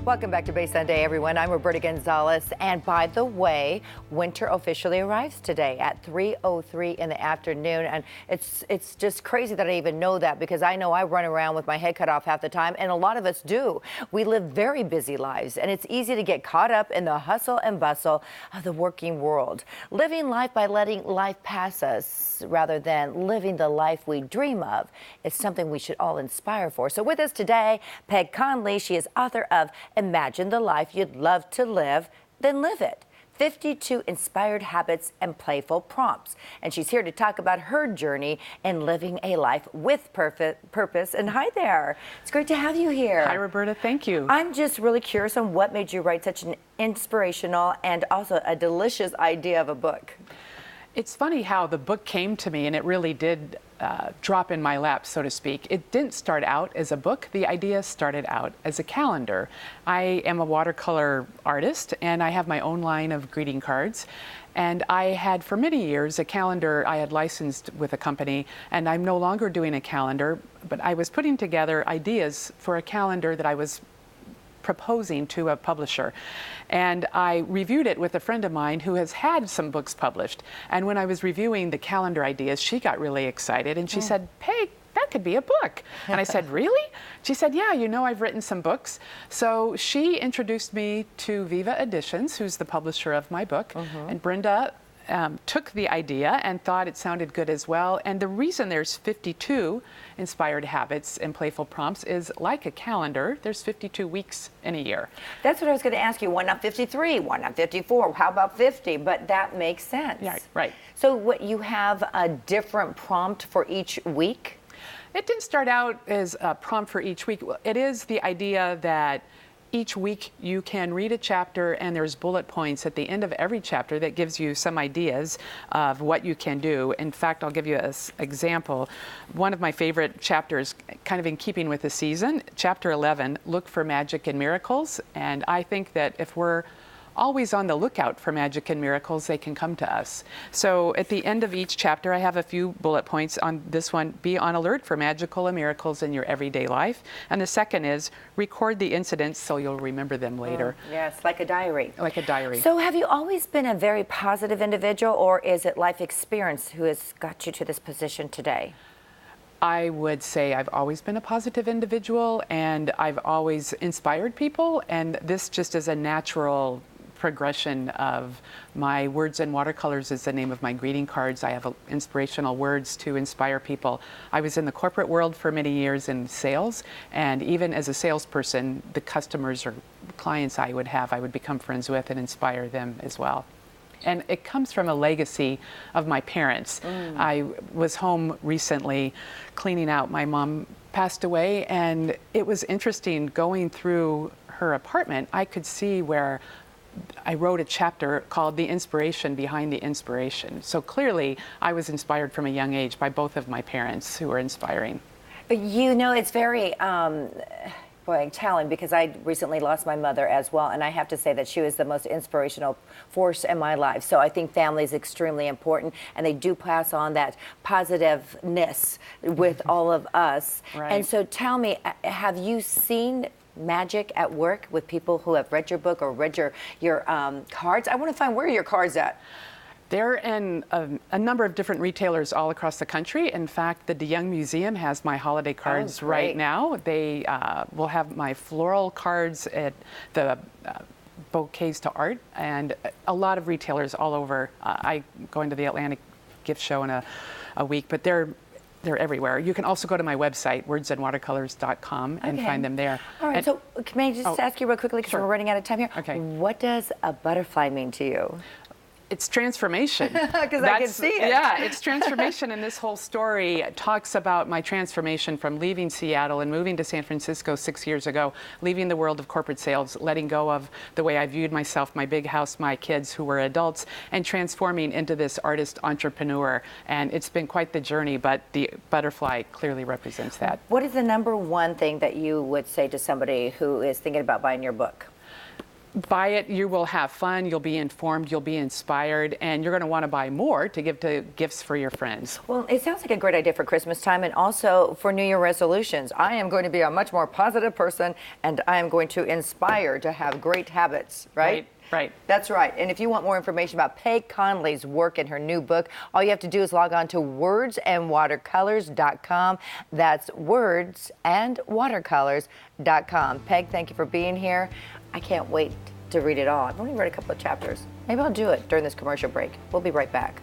Welcome back to Bay Sunday, everyone. I'm Roberta Gonzalez. And by the way, winter officially arrives today at 3:03 in the afternoon. And it's just crazy that I even know that, because I know I run around with my head cut off half the time, and a lot of us do. We live very busy lives, and it's easy to get caught up in the hustle and bustle of the working world. Living life by letting life pass us rather than living the life we dream of is something we should all inspire for. So with us today, Peg Conley. She is author of Imagine the Life You'd Love to Live, Then Live It. 52 inspired habits and playful prompts. And she's here to talk about her journey in living a life with purpose. And hi there. It's great to have you here. Hi, Roberta. Thank you. I'm just really curious on what made you write such an inspirational and also a delicious idea of a book. It's funny how the book came to me, and it really did drop in my lap, so to speak. It didn't start out as a book. The idea started out as a calendar. I am a watercolor artist, and I have my own line of greeting cards. And I had, for many years, a calendar I had licensed with a company, and I'm no longer doing a calendar, but I was putting together ideas for a calendar that I was proposing to a publisher. And I reviewed it with a friend of mine who has had some books published. And when I was reviewing the calendar ideas, she got really excited and she said, "Peg, that could be a book." And I said, "Really?" She said, "Yeah, you know, I've written some books." So she introduced me to Viva Editions, who's the publisher of my book. And Brenda took the idea and thought it sounded good as well. And the reason there's 52 inspired habits and playful prompts is, like a calendar, there's 52 weeks in a year. That's what I was going to ask you. Why not 53? Why not 54? How about 50? But that makes sense. Yeah, right. So what, you have a different prompt for each week? It didn't start out as a prompt for each week. It is the idea that each week you can read a chapter, and there's bullet points at the end of every chapter that gives you some ideas of what you can do. In fact, I'll give you an example. One of my favorite chapters, kind of in keeping with the season, chapter 11, Look for Magic and Miracles. And I think that if we're always on the lookout for magic and miracles, they can come to us. So at the end of each chapter, I have a few bullet points. On this one, be on alert for magical and miracles in your everyday life. And the second is, record the incidents so you'll remember them later. Yes, like a diary. Like a diary. So have you always been a very positive individual, or is it life experience who has got you to this position today? I would say I've always been a positive individual, and I've always inspired people, and this just is a natural progression of my Words and Watercolors is the name of my greeting cards. I have inspirational words to inspire people. I was in the corporate world for many years in sales, and even as a salesperson, the customers or clients I would become friends with and inspire them as well. And it comes from a legacy of my parents. I was home recently cleaning out. My mom passed away, and it was interesting going through her apartment. I could see where I wrote a chapter called The Inspiration Behind the Inspiration. So clearly, I was inspired from a young age by both of my parents, who were inspiring. But you know, it's very telling, because I recently lost my mother as well, and I have to say that she was the most inspirational force in my life. So I think family is extremely important, and they do pass on that positiveness with all of us. Right. And so tell me, have you seen magic at work with people who have read your book or read your cards? I want to find, where are your cards at? They're in a number of different retailers all across the country. In fact, the DeYoung Museum has my holiday cards right now. They will have my floral cards at the Bouquets to Art, and a lot of retailers all over. I go into the Atlantic gift show in a week, but they're everywhere. You can also go to my website, wordsandwatercolors.com, and find them there. All right, so can I just ask you real quickly, because we're running out of time here. Okay. What does a butterfly mean to you? It's transformation. Because I can see it. Yeah, it's transformation, and this whole story talks about my transformation from leaving Seattle and moving to San Francisco 6 years ago, leaving the world of corporate sales, letting go of the way I viewed myself, my big house, my kids who were adults, and transforming into this artist entrepreneur. And it's been quite the journey, but the butterfly clearly represents that. What is the number one thing that you would say to somebody who is thinking about buying your book? Buy it, you will have fun, you'll be informed, you'll be inspired, and you're going to want to buy more to give to gifts for your friends. Well, it sounds like a great idea for Christmas time and also for New Year resolutions. I am going to be a much more positive person, and I am going to inspire to have great habits, right? Right. That's right. And if you want more information about Peg Conley's work in her new book, all you have to do is log on to wordsandwatercolors.com. That's wordsandwatercolors.com. Peg, thank you for being here. I can't wait to read it all. I've only read a couple of chapters. Maybe I'll do it during this commercial break. We'll be right back.